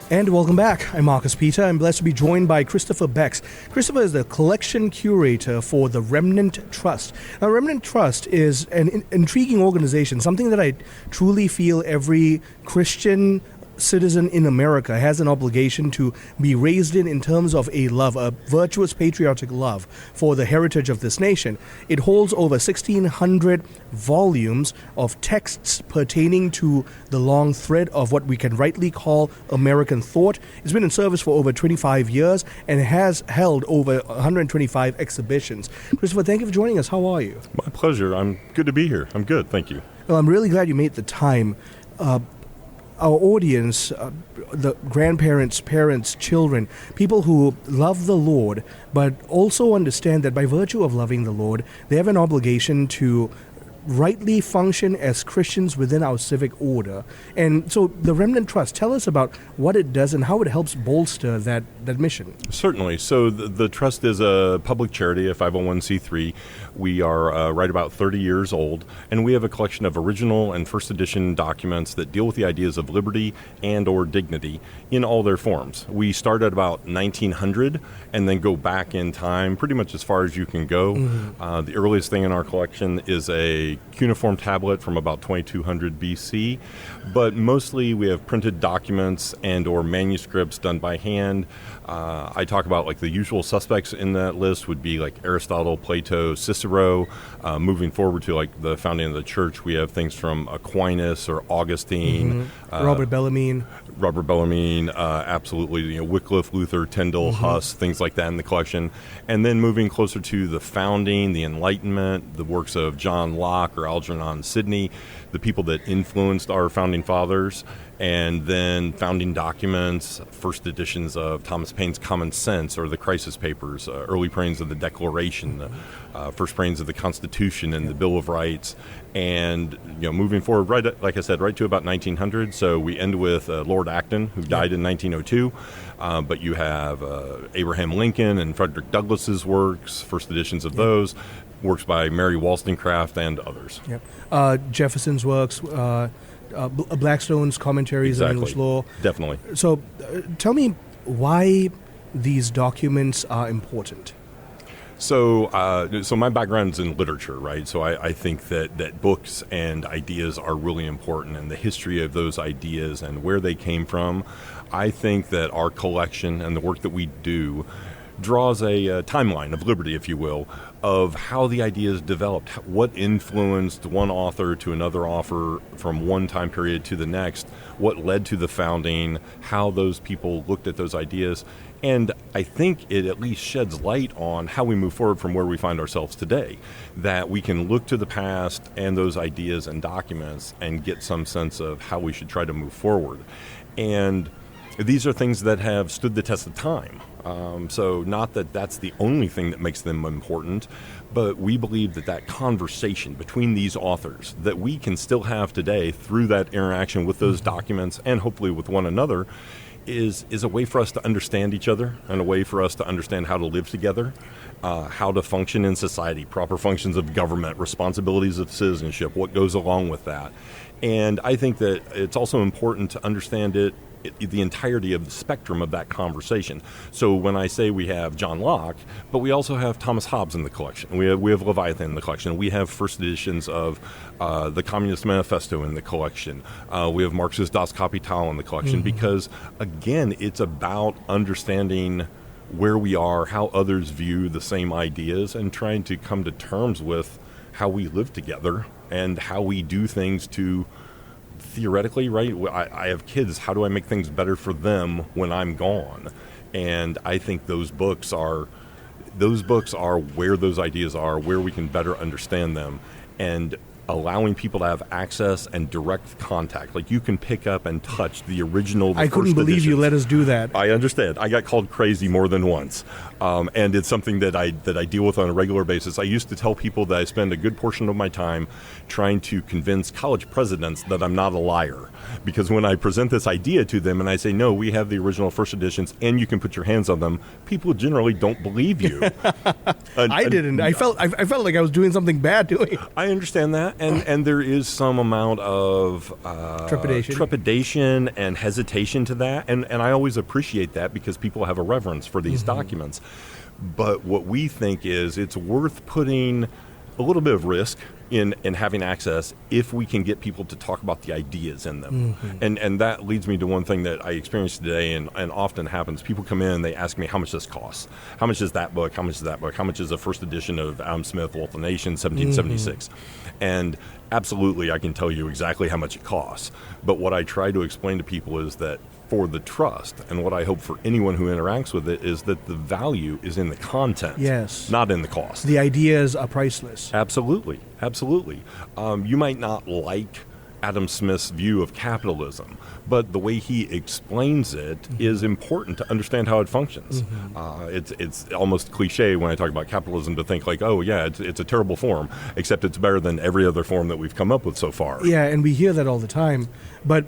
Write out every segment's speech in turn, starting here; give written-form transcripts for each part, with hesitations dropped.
And welcome back. I'm Marcus Peter. I'm blessed to be joined by Kristopher Bex. Kristopher is the collection curator for the Remnant Trust. Now, Remnant Trust is an intriguing organization, something that I truly feel every Christian citizen in America has an obligation to be raised in terms of a love, a virtuous patriotic love for the heritage of this nation. It holds over 1,600 volumes of texts pertaining to the long thread of what we can rightly call American thought. It's been in service for over 25 years and has held over 125 exhibitions. Kristopher, thank you for joining us. How are you? My pleasure. I'm good to be here. I'm good. Thank you. Well, I'm really glad you made the time. Our audience, the grandparents, parents, children, people who love the Lord, but also understand that by virtue of loving the Lord, they have an obligation to rightly function as Christians within our civic order. And so the Remnant Trust, tell us about what it does and how it helps bolster that mission. Certainly. So the Trust is a public charity, a 501c3. We are right about 30 years old, and we have a collection of original and first edition documents that deal with the ideas of liberty and or dignity in all their forms. We start at about 1900 and then go back in time pretty much as far as you can go. Mm-hmm. The earliest thing in our collection is a cuneiform tablet from about 2200 BC, but mostly we have printed documents and or manuscripts done by hand. I talk about like the usual suspects in that list would be like Aristotle, Plato, Cicero. Moving forward to like the founding of the church, we have things from Aquinas or Augustine, Robert Bellarmine, absolutely. Wycliffe, Luther, Tyndale, Huss, things like that in the collection. And then moving closer to the founding, the Enlightenment, the works of John Locke or Algernon Sidney, the people that influenced our founding fathers, and then founding documents, first editions of Thomas Paine's Common Sense or the Crisis Papers, early prayings of the Declaration, first prayings of the Constitution and the Bill of Rights, and moving forward, like I said, right to about 1900. So we end with Lord Acton, who died in 1902, but you have Abraham Lincoln and Frederick Douglass's works, first editions of those, works by Mary Wollstonecraft and others. Jefferson's works, Blackstone's commentaries on English law. Definitely. So tell me why these documents are important. So my background's in literature, right? So I think that books and ideas are really important, and the history of those ideas and where they came from. I think that our collection and the work that we do draws a timeline of liberty, if you will, of how the ideas developed, what influenced one author to another author from one time period to the next, what led to the founding, how those people looked at those ideas. And I think it at least sheds light on how we move forward from where we find ourselves today, that we can look to the past and those ideas and documents and get some sense of how we should try to move forward. And these are things that have stood the test of time. So not that that's the only thing that makes them important, but we believe that conversation between these authors that we can still have today through that interaction with those documents and hopefully with one another is a way for us to understand each other and a way for us to understand how to live together, how to function in society, proper functions of government, responsibilities of citizenship, what goes along with that. And I think that it's also important to understand the entirety of the spectrum of that conversation. So when I say we have John Locke, but we also have Thomas Hobbes in the collection. We have Leviathan in the collection. We have first editions of the Communist Manifesto in the collection. We have Marx's Das Kapital in the collection because, again, it's about understanding where we are, how others view the same ideas, and trying to come to terms with how we live together and how we do things to theoretically, right? I have kids. How do I make things better for them when I'm gone? And I think those books are where those ideas are, where we can better understand them, and allowing people to have access and direct contact. Like you can pick up and touch the original. I couldn't believe you let us do that. I understand. I got called crazy more than once, and it's something that I deal with on a regular basis. I used to tell people that I spend a good portion of my time trying to convince college presidents that I'm not a liar, because when I present this idea to them and I say, no, we have the original first editions and you can put your hands on them, people generally don't believe you. I didn't. I felt like I was doing something bad doing it. I understand that. and there is some amount of trepidation and hesitation to that, and I always appreciate that because people have a reverence for these documents. But what we think is it's worth putting a little bit of risk in having access if we can get people to talk about the ideas in them. And that leads me to one thing that I experienced today and often happens. People come in and they ask me how much this costs. How much is that book? How much is that book? How much is the first edition of Adam Smith, Wealth of the Nation, 1776? And absolutely, I can tell you exactly how much it costs. But what I try to explain to people is that for the trust, and what I hope for anyone who interacts with it, is that the value is in the content, not in the cost. The ideas are priceless. Absolutely. You might not like Adam Smith's view of capitalism, but the way he explains it is important to understand how it functions. It's almost cliche when I talk about capitalism to think like, oh yeah, it's a terrible form, except it's better than every other form that we've come up with so far. Yeah, and we hear that all the time. But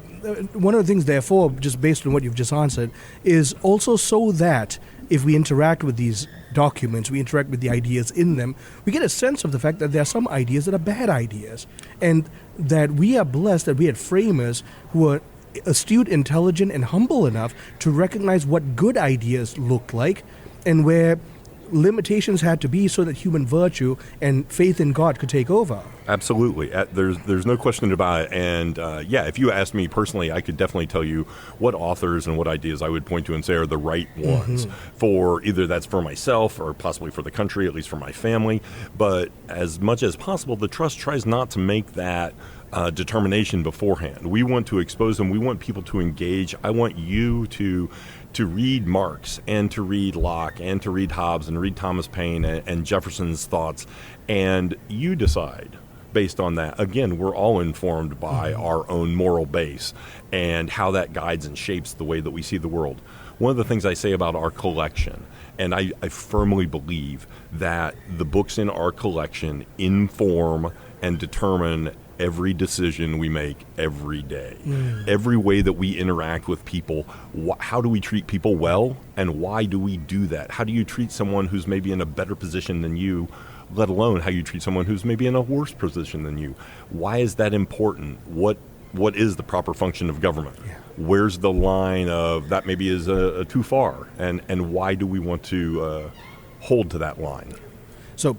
one of the things, therefore, just based on what you've just answered, is also so that if we interact with these documents, we interact with the ideas in them, we get a sense of the fact that there are some ideas that are bad ideas, and that we are blessed that we had framers who are astute, intelligent, and humble enough to recognize what good ideas looked like and where limitations had to be so that human virtue and faith in God could take over. Absolutely. There's no question about it. And if you asked me personally, I could definitely tell you what authors and what ideas I would point to and say are the right ones for either that's for myself or possibly for the country, at least for my family. But as much as possible, the Trust tries not to make that determination beforehand. We want to expose them. We want people to engage. I want you to read Marx and to read Locke and to read Hobbes and read Thomas Paine and Jefferson's thoughts, and you decide based on that. Again, we're all informed by our own moral base and how that guides and shapes the way that we see the world. One of the things I say about our collection, and I firmly believe that the books in our collection inform and determine every decision we make every day. Every way that we interact with people, how do we treat people well, and why do we do that? How do you treat someone who's maybe in a better position than you, let alone how you treat someone who's maybe in a worse position than you? Why is that important? What is the proper function of government? Where's the line of that maybe is too far, and why do we want to hold to that line? So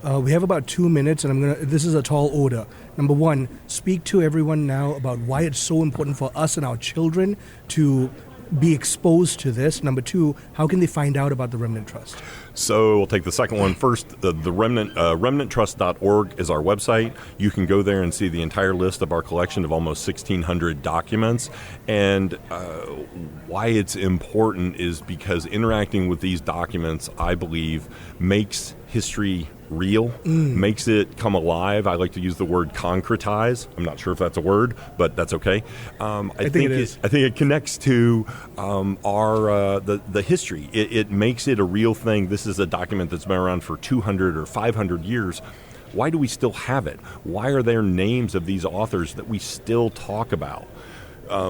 we have about 2 minutes, and this is a tall order. Number one, speak to everyone now about why it's so important for us and our children to be exposed to this. Number two, how can they find out about the Remnant Trust? So we'll take the second one first. The Remnant, remnanttrust.org is our website. You can go there and see the entire list of our collection of almost 1,600 documents. And why it's important is because interacting with these documents, I believe, makes history real, makes it come alive. I like to use the word concretize. I'm not sure if that's a word, but that's okay. I think it is. I think it connects to the history. It makes it a real thing. This is a document that's been around for 200 or 500 years. Why do we still have it? Why are there names of these authors that we still talk about?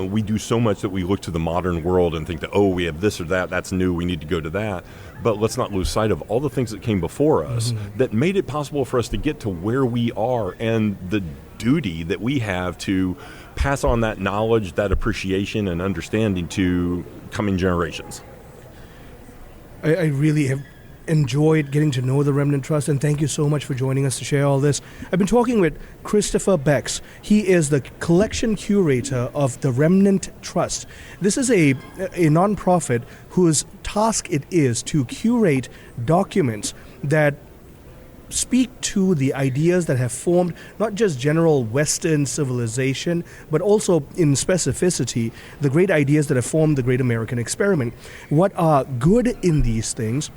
We do so much that we look to the modern world and think that, oh, we have this or that, that's new, we need to go to that. But let's not lose sight of all the things that came before us that made it possible for us to get to where we are, and the duty that we have to pass on that knowledge, that appreciation and understanding to coming generations. I really have enjoyed getting to know the Remnant Trust, and thank you so much for joining us to share all this. I've been talking with Kristopher Bex. He is the collection curator of the Remnant Trust. This is a nonprofit whose task it is to curate documents that speak to the ideas that have formed not just general Western civilization, but also in specificity, the great ideas that have formed the great American experiment. What are good in these things?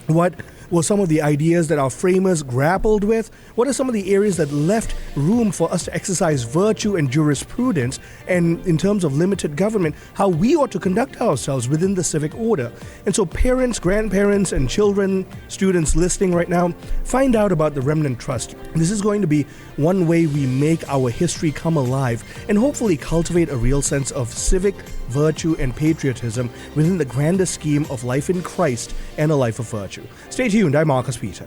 What were some of the ideas that our framers grappled with? What are some of the areas that left room for us to exercise virtue and jurisprudence, and in terms of limited government, how we ought to conduct ourselves within the civic order? And so parents, grandparents, and children, students listening right now, find out about the Remnant Trust. This is going to be one way we make our history come alive and hopefully cultivate a real sense of civic virtue and patriotism within the grander scheme of life in Christ and a life of virtue. Stay tuned. I'm Marcus Peter.